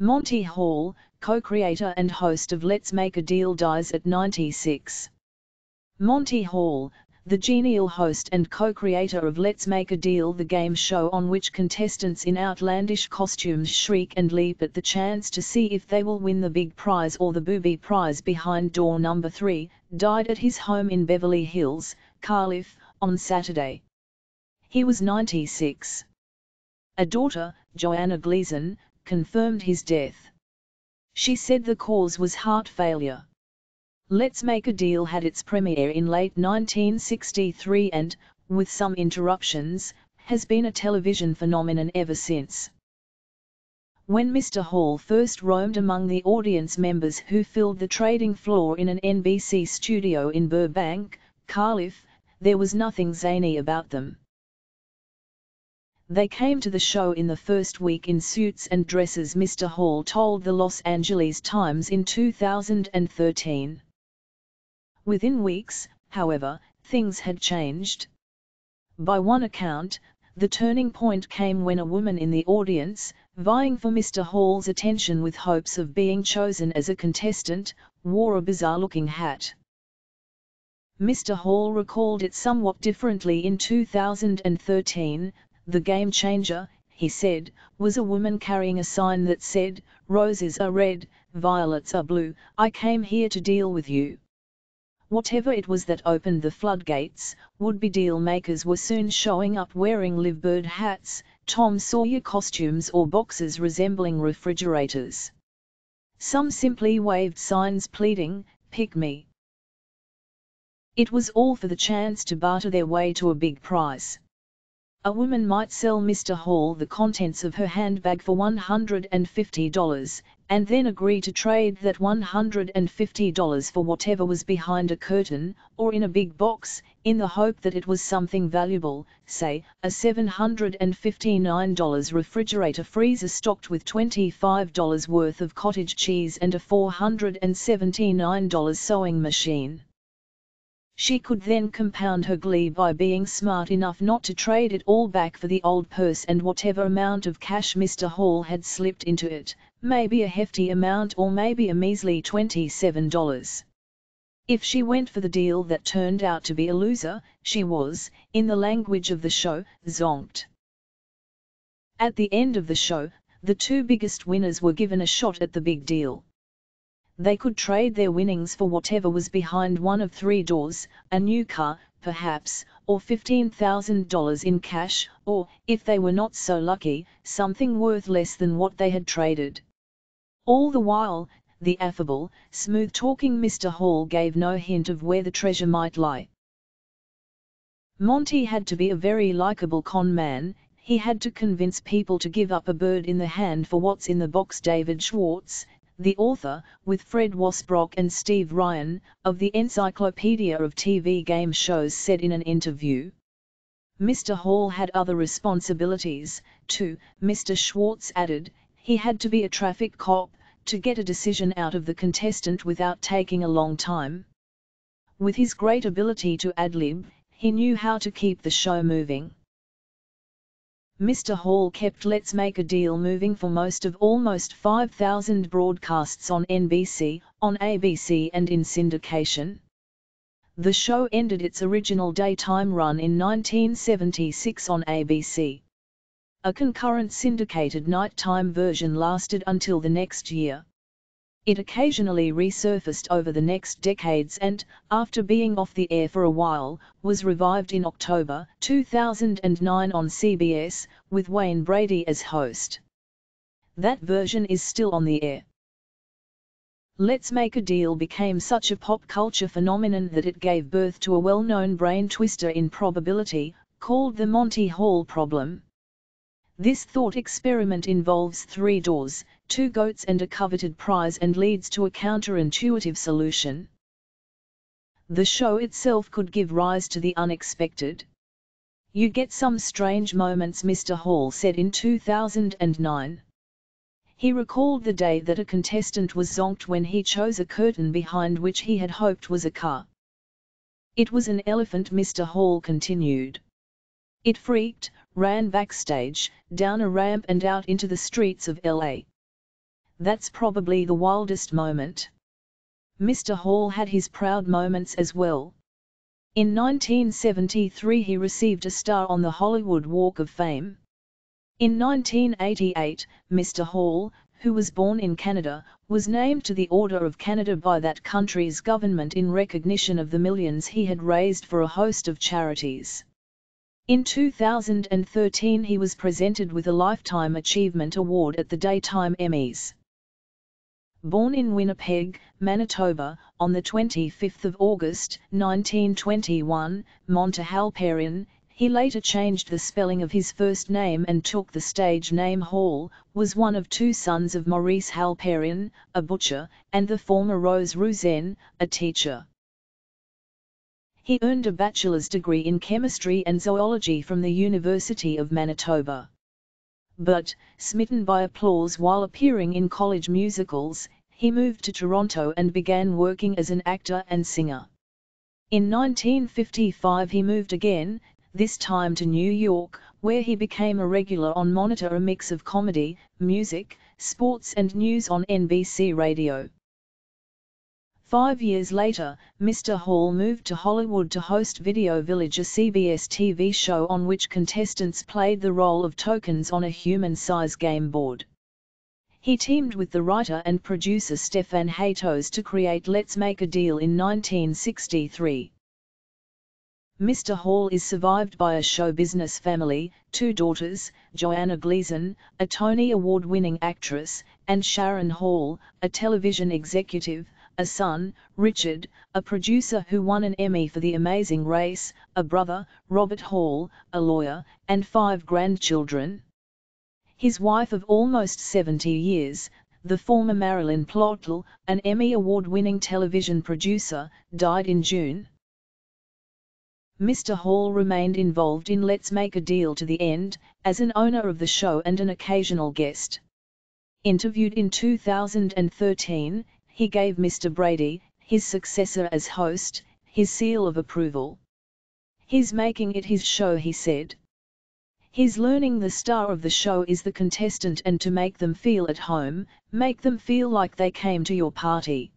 Monty Hall, co-creator and host of Let's Make a Deal, dies at 96. Monty Hall, the genial host and co-creator of Let's Make a Deal, the game show on which contestants in outlandish costumes shriek and leap at the chance to see if they will win the big prize or the booby prize behind door number 3, died at his home in Beverly Hills, Calif, on Saturday. He was 96. A daughter, Joanna Gleason, confirmed his death. She said the cause was heart failure. Let's Make a Deal had its premiere in late 1963 and, with some interruptions, has been a television phenomenon ever since. When Mr. Hall first roamed among the audience members who filled the trading floor in an NBC studio in Burbank, Calif, there was nothing zany about them. They came to the show in the first week in suits and dresses, Mr. Hall told the Los Angeles Times in 2013. Within weeks, however, things had changed. By one account, the turning point came when a woman in the audience, vying for Mr. Hall's attention with hopes of being chosen as a contestant, wore a bizarre-looking hat. Mr. Hall recalled it somewhat differently in 2013. The game changer, he said, was a woman carrying a sign that said, "Roses are red, violets are blue, I came here to deal with you." Whatever it was that opened the floodgates, would-be deal makers were soon showing up wearing livebird hats, Tom Sawyer costumes or boxes resembling refrigerators. Some simply waved signs pleading, "Pick me." It was all for the chance to barter their way to a big prize. A woman might sell Mr. Hall the contents of her handbag for $150, and then agree to trade that $150 for whatever was behind a curtain, or in a big box, in the hope that it was something valuable, say, a $759 refrigerator freezer stocked with $25 worth of cottage cheese and a $479 sewing machine. She could then compound her glee by being smart enough not to trade it all back for the old purse and whatever amount of cash Mr. Hall had slipped into it, maybe a hefty amount or maybe a measly $27. If she went for the deal that turned out to be a loser, she was, in the language of the show, zonked. At the end of the show, the two biggest winners were given a shot at the big deal. They could trade their winnings for whatever was behind one of 3 doors, a new car, perhaps, or $15,000 in cash, or, if they were not so lucky, something worth less than what they had traded. All the while, the affable, smooth-talking Mr. Hall gave no hint of where the treasure might lie. Monty had to be a very likable con man. He had to convince people to give up a bird in the hand for what's in the box. David Schwartz, the author, with Fred Wasbrock and Steve Ryan, of the Encyclopedia of TV Game Shows, said in an interview. Mr. Hall had other responsibilities, too, Mr. Schwartz added. He had to be a traffic cop, to get a decision out of the contestant without taking a long time. With his great ability to ad-lib, he knew how to keep the show moving. Mr. Hall kept Let's Make a Deal moving for most of almost 5,000 broadcasts on NBC, on ABC and in syndication. The show ended its original daytime run in 1976 on ABC. A concurrent syndicated nighttime version lasted until the next year. It occasionally resurfaced over the next decades and, after being off the air for a while, was revived in October 2009 on CBS, with Wayne Brady as host. That version is still on the air. Let's Make a Deal became such a pop culture phenomenon that it gave birth to a well-known brain twister in probability, called the Monty Hall problem. This thought experiment involves 3 doors, 2 goats and a coveted prize and leads to a counterintuitive solution. The show itself could give rise to the unexpected. You get some strange moments, Mr. Hall said in 2009. He recalled the day that a contestant was zonked when he chose a curtain behind which he had hoped was a car. It was an elephant, Mr. Hall continued. It freaked, ran backstage, down a ramp and out into the streets of LA. That's probably the wildest moment. Mr. Hall had his proud moments as well. In 1973 he received a star on the Hollywood Walk of Fame. In 1988, Mr. Hall, who was born in Canada, was named to the Order of Canada by that country's government in recognition of the millions he had raised for a host of charities. In 2013 he was presented with a Lifetime Achievement Award at the Daytime Emmys. Born in Winnipeg, Manitoba, on the 25th of August, 1921, Monty Hall, he later changed the spelling of his first name and took the stage name Hall, was one of two sons of Maurice Halperin, a butcher, and the former Rose Ruzen, a teacher. He earned a bachelor's degree in chemistry and zoology from the University of Manitoba. But, smitten by applause while appearing in college musicals, he moved to Toronto and began working as an actor and singer. In 1955 he moved again, this time to New York, where he became a regular on Monitor, a mix of comedy, music, sports and news on NBC Radio. 5 years later, Mr. Hall moved to Hollywood to host Video Village, a CBS TV show on which contestants played the role of tokens on a human-size game board. He teamed with the writer and producer Stefan Haytos to create Let's Make a Deal in 1963. Mr. Hall is survived by a show business family, 2 daughters, Joanna Gleason, a Tony Award-winning actress, and Sharon Hall, a television executive, a son, Richard, a producer who won an Emmy for The Amazing Race, a brother, Robert Hall, a lawyer, and 5 grandchildren. His wife of almost 70 years, the former Marilyn Plotl, an Emmy Award-winning television producer, died in June. Mr. Hall remained involved in Let's Make a Deal to the end, as an owner of the show and an occasional guest. Interviewed in 2013, he gave Mr. Brady, his successor as host, his seal of approval. "He's making it his show," he said. "He's learning the star of the show is the contestant and to make them feel at home, make them feel like they came to your party."